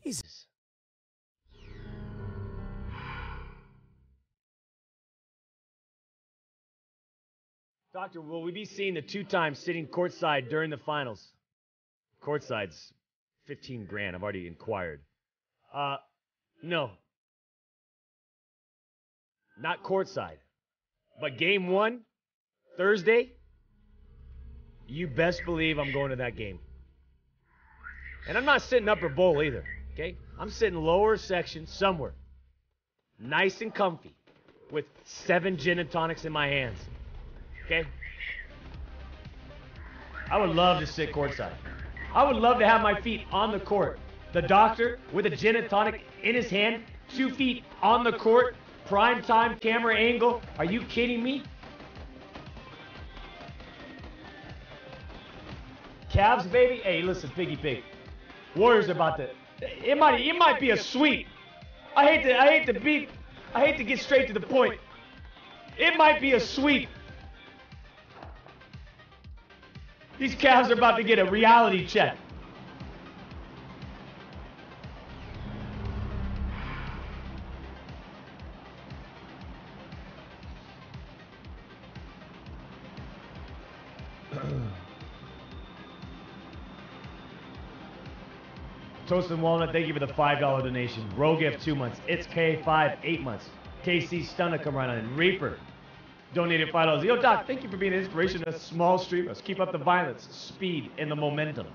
Jesus. Doctor, will we be seeing the 2 times sitting courtside during the finals? Courtside's 15 grand. I've already inquired. No. Not courtside. But game 1, Thursday, you best believe I'm going to that game. And I'm not sitting upper bowl either, okay? I'm sitting lower section somewhere. Nice and comfy. With 7 gin and tonics in my hands. Okay? I would love to sit courtside. I would love to have my feet on the court. The doctor with a gin and tonic in his hand, 2 feet on the court, prime time camera angle. Are you kidding me? Cavs, baby? Hey, listen, Piggy Pig. Warriors are about to. It might be a sweep. I hate to get straight to the point. It might be a sweep. These Cavs are about to get a reality check. Toast and Walnut, thank you for the $5 donation. Rogift, 2 months. It's K5, 8 months. KC Stunna, come right on. Reaper, donated $5. Yo, Doc, thank you for being an inspiration to small streamers. Keep up the violence, speed, and the momentum.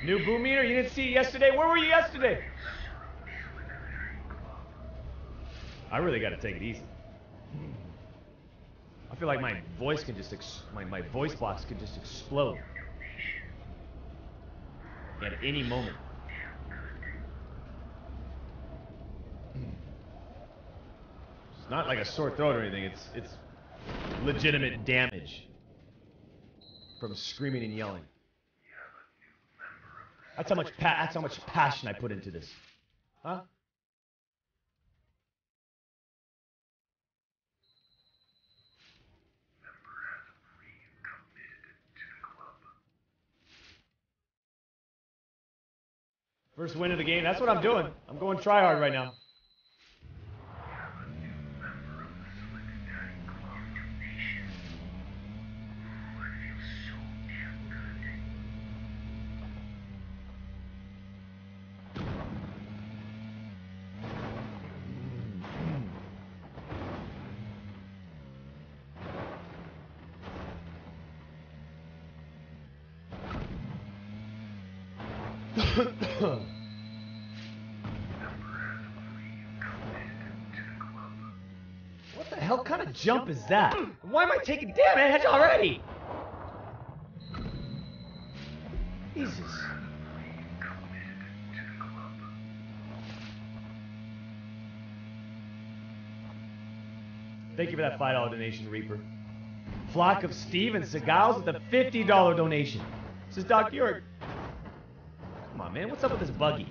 New boom meter? You didn't see it yesterday? Where were you yesterday? I really got to take it easy. I feel like my voice can just my voice box could just explode at any moment. It's not like a sore throat or anything. It's legitimate damage from screaming and yelling. That's how much passion I put into this. Huh? First win of the game. That's what I'm doing. I'm going try hard right now. What the hell kind of jump is that? Why am I taking damage already? Jesus. Thank you for that $5 donation, Reaper. Flock of Stephen Segals with a $50 donation. This is Doc York. Come on, man. What's up with this buggy?